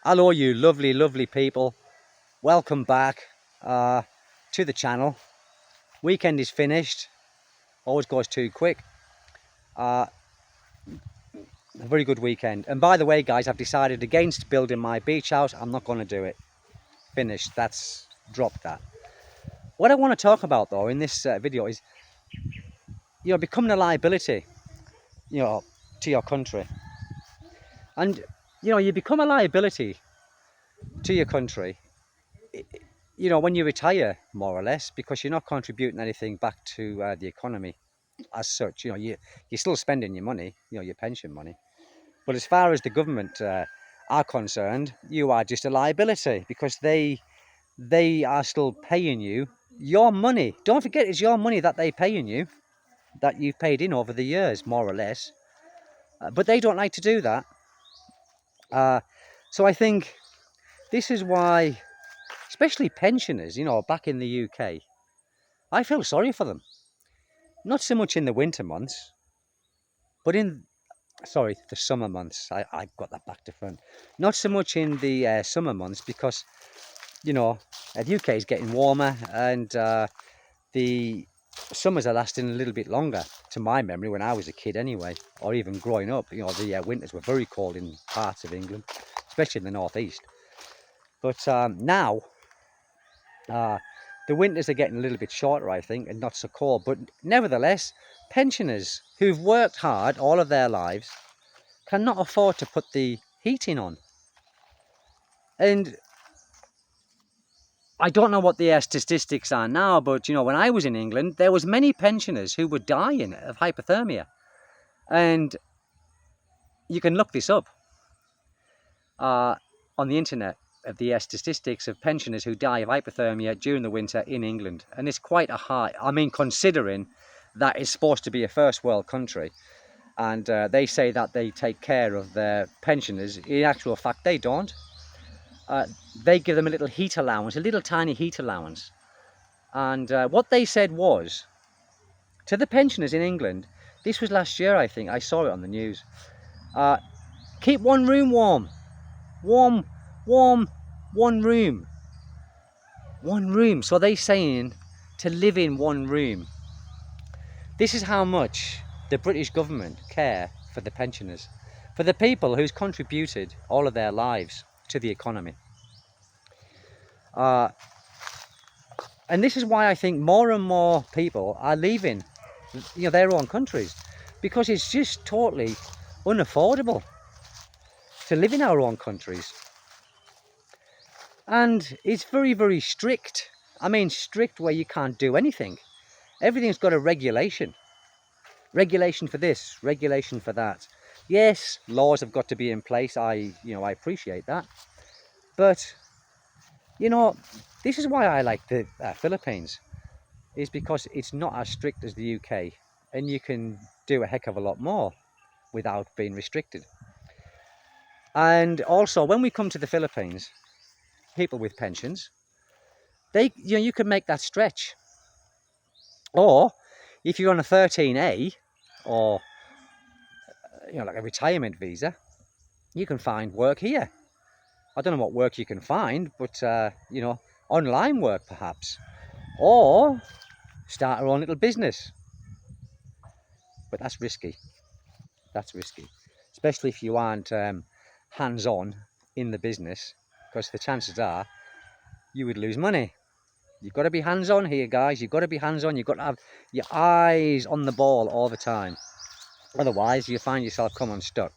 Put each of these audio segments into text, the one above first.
Hello you lovely people, welcome back to the channel. Weekend is finished, always goes too quick. A very good weekend, and by the way guys, I've decided against building my beach house. I'm not going to do it. Finished, that's dropped that. What I want to talk about though in this video is, becoming a liability, to your country. And you become a liability to your country when you retire, more or less, because you're not contributing anything back to the economy as such. You're still spending your money, your pension money, but as far as the government are concerned, you are just a liability, because they are still paying you your money. Don't forget, it's your money that they're paying you, that you've paid in over the years, more or less. But they don't like to do that. So I think this is why, especially pensioners, back in the UK, I feel sorry for them. Not so much in the winter months, but the summer months. I got that back to front. Not so much in the summer months, because, the UK is getting warmer, and the summers are lasting a little bit longer, to my memory, when I was a kid anyway, or even growing up. The winters were very cold in parts of England, especially in the northeast. But now, the winters are getting a little bit shorter, I think, and not so cold. But nevertheless, pensioners who've worked hard all of their lives cannot afford to put the heating on. And I don't know what the statistics are now, but when I was in England, there was many pensioners who were dying of hypothermia. And you can look this up on the internet, of the statistics of pensioners who die of hypothermia during the winter in England. And it's quite a high, considering that it's supposed to be a first world country. And they say that they take care of their pensioners. In actual fact, they don't. They give them a little heat allowance, a little tiny heat allowance. And what they said was, to the pensioners in England, this was last year, I think, I saw it on the news, keep one room warm. Warm, one room. One room. So they're saying to live in one room. This is how much the British government care for the pensioners, for the people who's contributed all of their lives to the economy. And this is why I think more and more people are leaving, their own countries, because it's just totally unaffordable to live in our own countries. And it's very, very strict. I mean, strict where you can't do anything. Everything's got a regulation. Regulation for this, regulation for that. Yes, laws have got to be in place. I appreciate that. But, this is why I like the Philippines, is because it's not as strict as the UK, and you can do a heck of a lot more without being restricted. And also, when we come to the Philippines, people with pensions, you can make that stretch. Or if you're on a 13A, or like a retirement visa, you can find work here. I don't know what work you can find, but online work perhaps, or start our own little business. But that's risky. That's risky, especially if you aren't hands-on in the business, because the chances are you would lose money. You've got to be hands-on here, guys. You've got to be hands-on. You've got to have your eyes on the ball all the time. Otherwise, you find yourself come unstuck.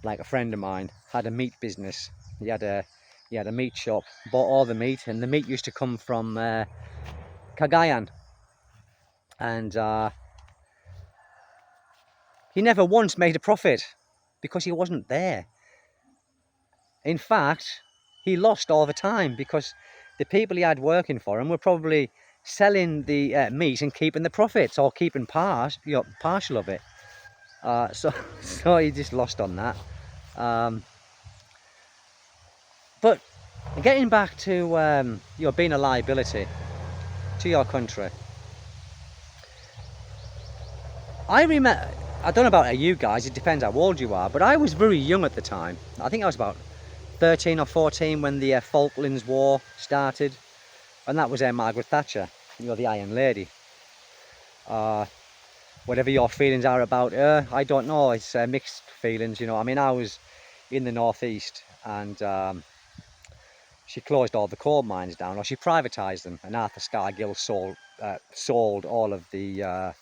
Like a friend of mine had a meat business. He had a meat shop, bought all the meat, and the meat used to come from Cagayan. And he never once made a profit because he wasn't there. In fact, he lost all the time, because the people he had working for him were probably selling the meat and keeping the profits, or keeping partial of it. So he just lost on that. But getting back to being a liability to your country, I remember, I don't know about you guys, it depends how old you are, but I was very young at the time. I think I was about 13 or 14 when the Falklands War started, and that was Margaret Thatcher, the Iron Lady. Whatever your feelings are about her, I don't know, it's mixed feelings, I mean, I was in the northeast, and she closed all the coal mines down, or she privatised them, and Arthur Scargill sold all of the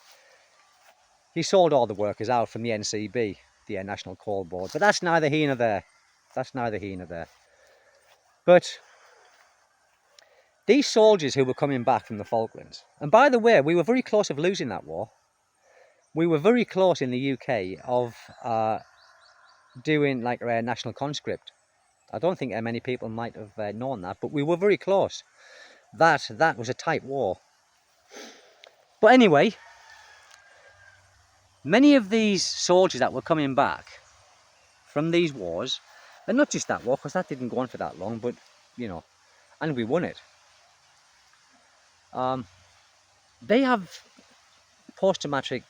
he sold all the workers out from the NCB, the National Coal Board. But that's neither here nor there. That's neither here nor there. But these soldiers who were coming back from the Falklands, and by the way, we were very close of losing that war. We were very close in the UK of doing like a national conscript. I don't think many people might have known that, but we were very close. That was a tight war. But anyway, many of these soldiers that were coming back from these wars, and not just that war, because that didn't go on for that long, but, and we won it. They have post-traumatic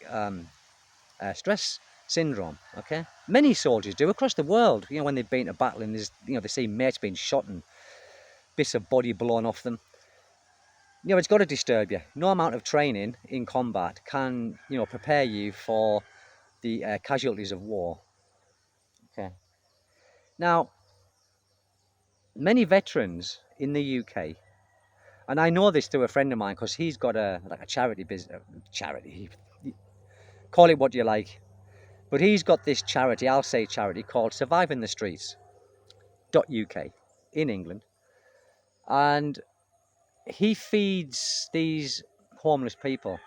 stress syndrome, okay? Many soldiers do across the world, when they've been to battle and there's, they see mates being shot and bits of body blown off them. It's got to disturb you. No amount of training in combat can, prepare you for the casualties of war. Okay. Now, many veterans in the UK, and I know this through a friend of mine because he's got a charity business, call it what you like, but he's got this charity, I'll say charity, called Surviving the Streets.uk in England, and he feeds these homeless people.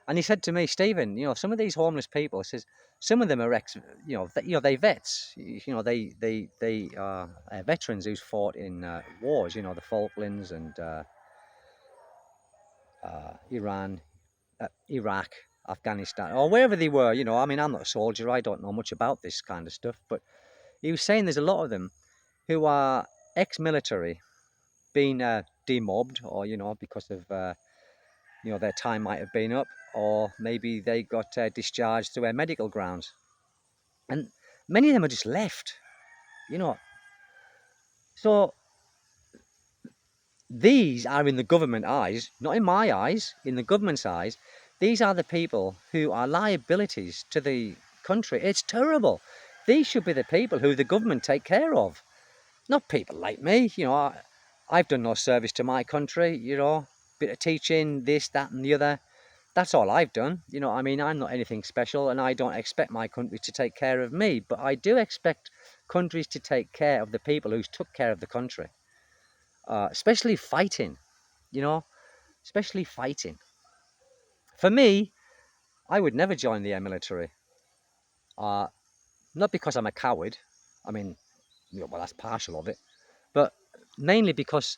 And he said to me, Stephen, some of these homeless people, says some of them are they vets, they are veterans who's fought in wars, the Falklands and Iran, Iraq, Afghanistan, or wherever they were. I mean, I'm not a soldier, I don't know much about this kind of stuff, but he was saying there's a lot of them who are ex-military, being demobbed, or because of their time might have been up, or maybe they got discharged through medical grounds, and many of them are just left. So these are, in the government eyes, not in my eyes, in the government's eyes, these are the people who are liabilities to the country. It's terrible. These should be the people who the government take care of, not people like me. I've done no service to my country, bit of teaching, this, that and the other. That's all I've done. I mean, I'm not anything special, and I don't expect my country to take care of me, but I do expect countries to take care of the people who took care of the country. Especially fighting, especially fighting. For me, I would never join the military. Not because I'm a coward. I mean, well, that's partial of it. But mainly because,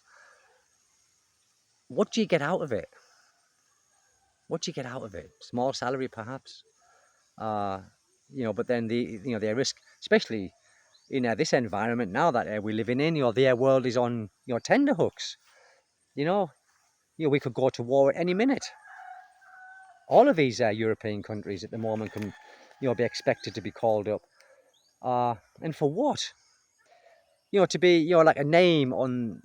what do you get out of it? What do you get out of it? Small salary, perhaps. But then the risk, especially in this environment now that we're living in, the world is on tenterhooks. We could go to war at any minute. All of these European countries at the moment can, be expected to be called up. And for what? To be, like a name on,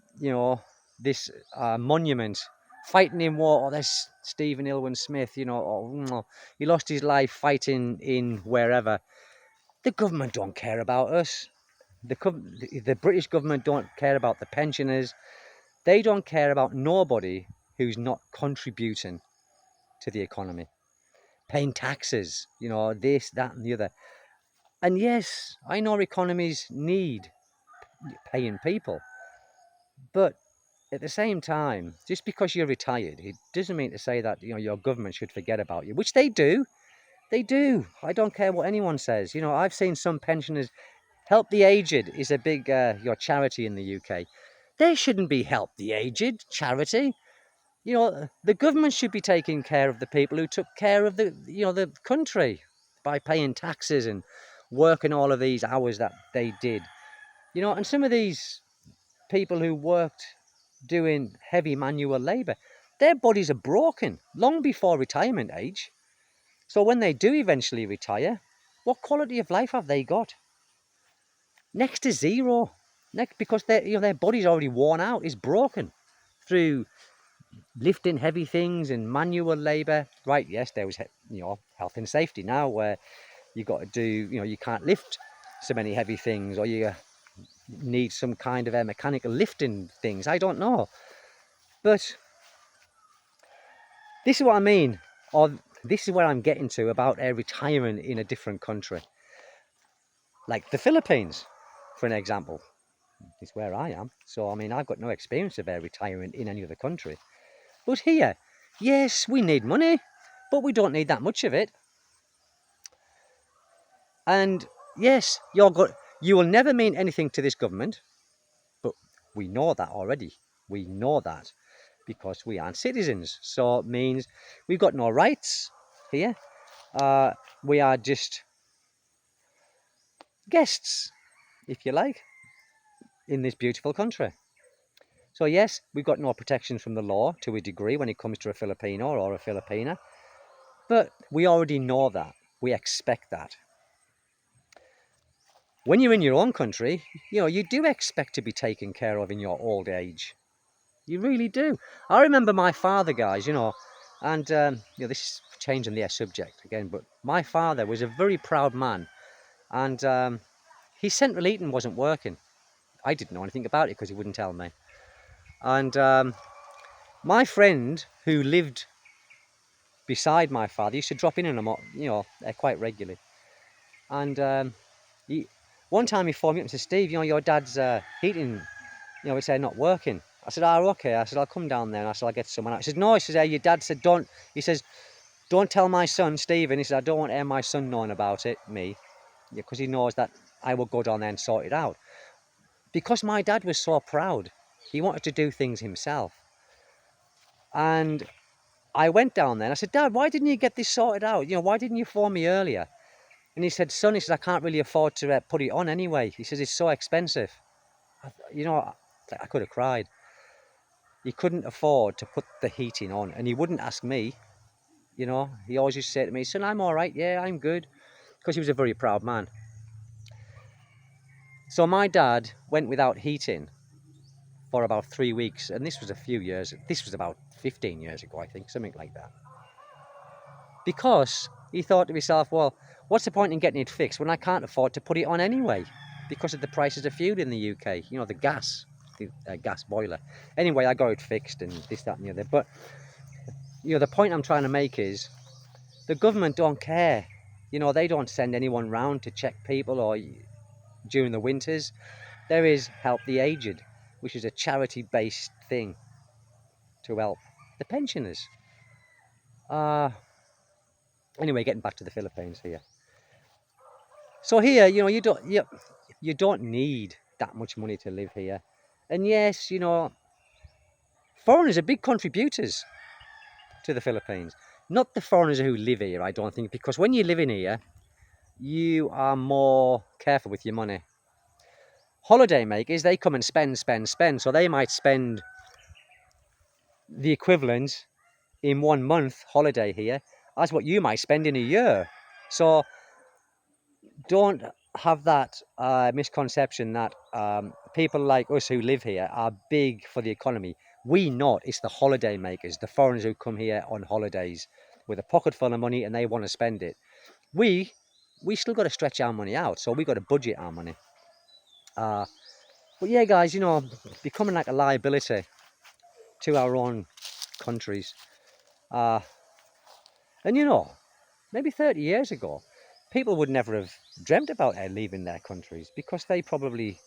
this monument, fighting in war. Oh, there's Stephen Irwin Smith, he lost his life fighting in wherever. The government don't care about us. The British government don't care about the pensioners. They don't care about nobody who's not contributing to the economy, paying taxes, this, that and the other. And yes, I know economies need paying people, but at the same time, just because you're retired, it doesn't mean to say that your government should forget about you, which they do. They do. I don't care what anyone says. I've seen some pensioners. Help the Aged is a big your charity in the UK. They shouldn't be Help the Aged charity. The government should be taking care of the people who took care of the country by paying taxes and working all of these hours that they did. And some of these people who worked doing heavy manual labour, their bodies are broken long before retirement age. So when they do eventually retire, what quality of life have they got? next to zero. Because their body's already worn out, is broken through lifting heavy things and manual labour. Right, yes, there was health and safety now, where you got to do, you can't lift so many heavy things, or you need some kind of mechanical lifting things. I don't know, but this is what I mean, or this is where I'm getting to about retiring in a different country, like the Philippines, for an example. It's where I am. So, I mean, I've got no experience of retiring in any other country. But here, yes, we need money, but we don't need that much of it. And yes, you will never mean anything to this government, but we know that already. We know that because we aren't citizens. So it means we've got no rights here. We are just guests, if you like, in this beautiful country. So yes, we've got no protections from the law to a degree when it comes to a Filipino or a Filipina, but we already know that. We expect that. When you're in your own country, you do expect to be taken care of in your old age. You really do. I remember my father, guys, and this is changing the subject again, but my father was a very proud man, and his central heating wasn't working. I didn't know anything about it because he wouldn't tell me. And my friend who lived beside my father used to drop in on him, quite regularly. And one time he phoned me up and said, "Steve, your dad's heating, it's not working." I said, "Oh, okay." I said, "I'll come down there." And I said, "I'll get someone out." He said, "No," he says, "Your dad said don't." He says, "Don't tell my son, Stephen." He said, "I don't want my son knowing about it, me, because he knows that I will go down there and sort it out." Because my dad was so proud, he wanted to do things himself. And I went down there and I said, "Dad, why didn't you get this sorted out? Why didn't you phone me earlier?" And he said, "Son," he said, "I can't really afford to put it on anyway." He says, "It's so expensive." I could have cried. He couldn't afford to put the heating on, and he wouldn't ask me. He always used to say to me, "Son, I'm all right. Yeah, I'm good," because he was a very proud man. So my dad went without heating for about 3 weeks, and this was a few years. This was about 15 years ago, I think, something like that. Because he thought to himself, well, what's the point in getting it fixed when I can't afford to put it on anyway because of the prices of fuel in the UK, the gas boiler. Anyway, I got it fixed and this, that and the other. But, the point I'm trying to make is the government don't care. They don't send anyone round to check people or during the winters. There is Help the Aged, which is a charity-based thing to help the pensioners. Anyway, getting back to the Philippines here. So here, you don't need that much money to live here. And yes, foreigners are big contributors to the Philippines. Not the foreigners who live here, I don't think, because when you live in here, you are more careful with your money. Holiday makers, they come and spend. So they might spend the equivalent in 1 month holiday here as what you might spend in a year. So don't have that misconception that people like us who live here are big for the economy. We not. It's the holiday makers, the foreigners who come here on holidays with a pocket full of money and they want to spend it. We still got to stretch our money out, so we got to budget our money. But yeah, guys, becoming like a liability to our own countries. And maybe 30 years ago, people would never have dreamt about leaving their countries because they probably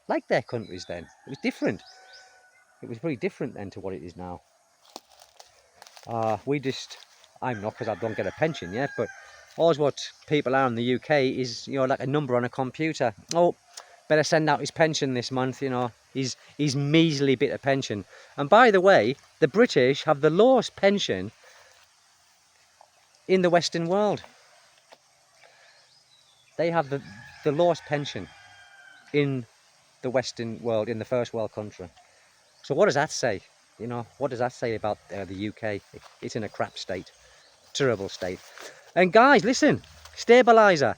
liked their countries then. It was different. It was very different then to what it is now. I'm not, because I don't get a pension yet, but always what people are in the UK is, like a number on a computer. Oh, better send out his pension this month, his measly bit of pension. And by the way, the British have the lowest pension in the Western world. They have the lowest pension in the Western world, in the first world country. So what does that say? What does that say about the UK? It's in a crap state, terrible state. And guys, listen, stabilizer.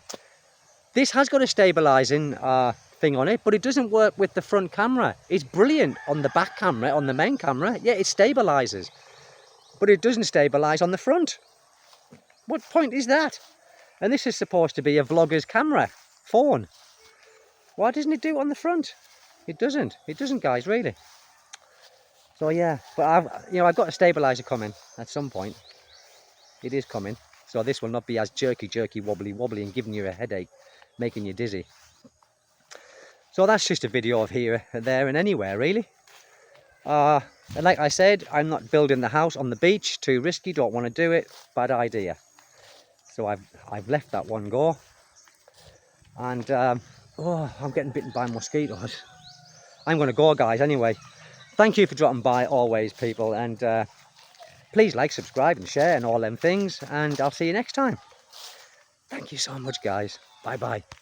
This has got a stabilising thing on it, but it doesn't work with the front camera. It's brilliant on the back camera, on the main camera. Yeah, it stabilises, but it doesn't stabilise on the front. What point is that? And this is supposed to be a vlogger's camera, phone. Why doesn't it do it on the front? It doesn't. It doesn't, guys, really. So yeah, but I've got a stabiliser coming at some point. It is coming. So this will not be as jerky, wobbly, and giving you a headache, making you dizzy. So that's just a video of here, there and anywhere, really. And like I said, I'm not building the house on the beach. Too risky, don't want to do it. Bad idea. So I've left that one go. And oh, I'm getting bitten by mosquitoes. I'm going to go, guys, anyway. Thank you for dropping by always, people. And please like, subscribe and share and all them things. And I'll see you next time. Thank you so much, guys. Bye-bye.